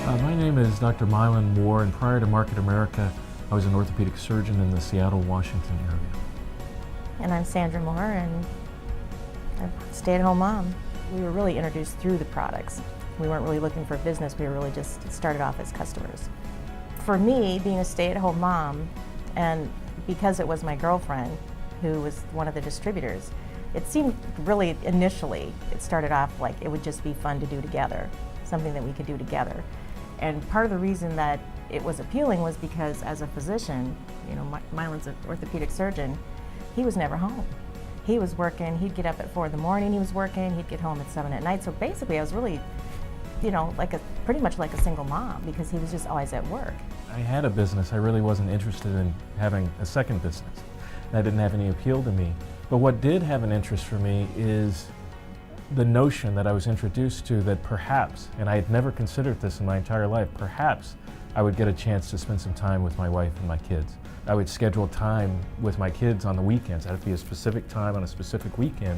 My name is Dr. Milan Moore, and prior to Market America, I was an orthopedic surgeon in the Seattle, Washington area. And I'm Sandra Moore, and I'm a stay-at-home mom. We were really introduced through the products. We weren't really looking for business, we were really just started off as customers. For me, being a stay-at-home mom, and because it was my girlfriend who was one of the distributors, it seemed really, initially, it started off like it would just be fun to do together, something that we could do together. And part of the reason that it was appealing was because as a physician, you know, Milan's an orthopedic surgeon, he was never home. He was working, he'd get up at 4 in the morning, he was working, he'd get home at 7 at night. So basically I was really, you know, pretty much like a single mom because he was just always at work. I had a business. I really wasn't interested in having a second business. That didn't have any appeal to me. But what did have an interest for me is the notion that I was introduced to that perhaps, and I had never considered this in my entire life, perhaps I would get a chance to spend some time with my wife and my kids. I would schedule time with my kids on the weekends. It had to be a specific time on a specific weekend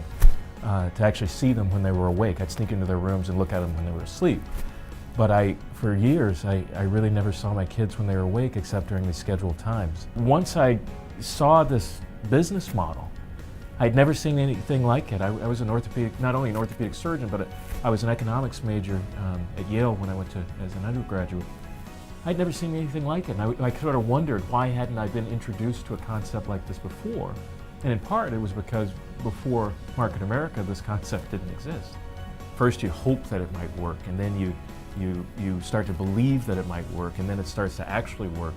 to actually see them when they were awake. I'd sneak into their rooms and look at them when they were asleep. But for years, I really never saw my kids when they were awake except during these scheduled times. Once I saw this business model, I'd never seen anything like it. I was an orthopedic, not only an orthopedic surgeon, but I was an economics major at Yale when I went to as an undergraduate. I'd never seen anything like it, and I sort of wondered why hadn't I been introduced to a concept like this before? And in part, it was because before Market America, this concept didn't exist. First, you hope that it might work, and then you start to believe that it might work, and then it starts to actually work.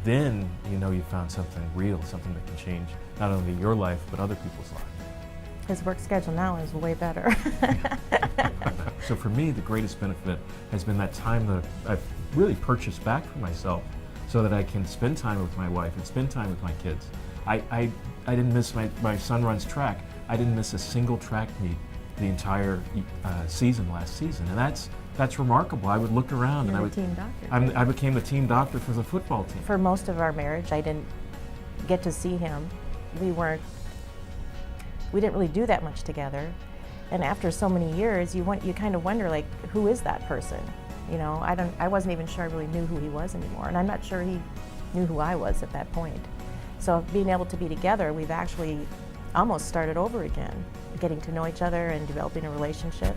Then you know you found something real, something that can change not only your life, but other people's lives. His work schedule now is way better. So for me, the greatest benefit has been that time that I've really purchased back for myself so that I can spend time with my wife and spend time with my kids. I didn't miss my son runs track. I didn't miss a single track meet the entire season last season, and that's remarkable. I would look around and team doctor. I became the team doctor for the football team. For most of our marriage, I didn't get to see him. We didn't really do that much together. And after so many years, you kind of wonder, like, who is that person? You know, I wasn't even sure I really knew who he was anymore, and I'm not sure he knew who I was at that point. So being able to be together, we've actually almost started over again, getting to know each other and developing a relationship.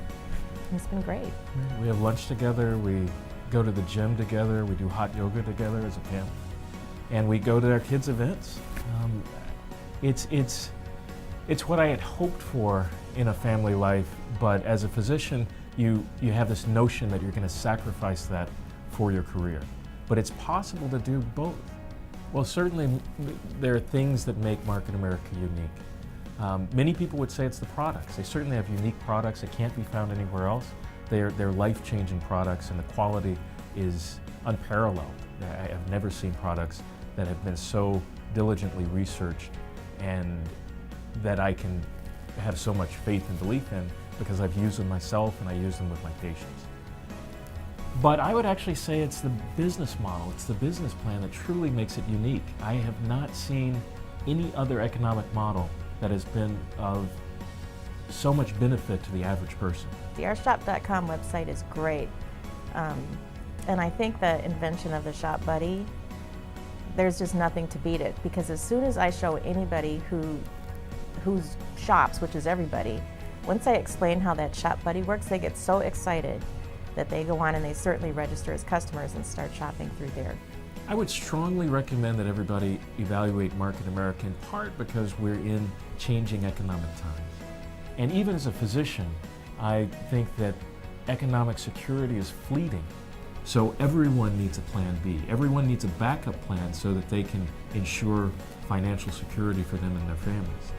It's been great. We have lunch together, we go to the gym together, we do hot yoga together as a family, and we go to our kids' events. It's what I had hoped for in a family life, but as a physician, you have this notion that you're going to sacrifice that for your career. But it's possible to do both. Well, certainly there are things that make Market America unique. Many people would say it's the products. They certainly have unique products that can't be found anywhere else. They're life-changing products, and the quality is unparalleled. I have never seen products that have been so diligently researched and that I can have so much faith and belief in because I've used them myself and I use them with my patients. But I would actually say it's the business model, it's the business plan that truly makes it unique. I have not seen any other economic model that has been of so much benefit to the average person. The ourshop.com website is great. And I think the invention of the Shop Buddy, there's just nothing to beat it, because as soon as I show anybody who shops, which is everybody, once I explain how that Shop Buddy works, they get so excited that they go on and they certainly register as customers and start shopping through there. I would strongly recommend that everybody evaluate Market America, in part because we're in changing economic times. And even as a physician, I think that economic security is fleeting. So everyone needs a plan B. Everyone needs a backup plan so that they can ensure financial security for them and their families.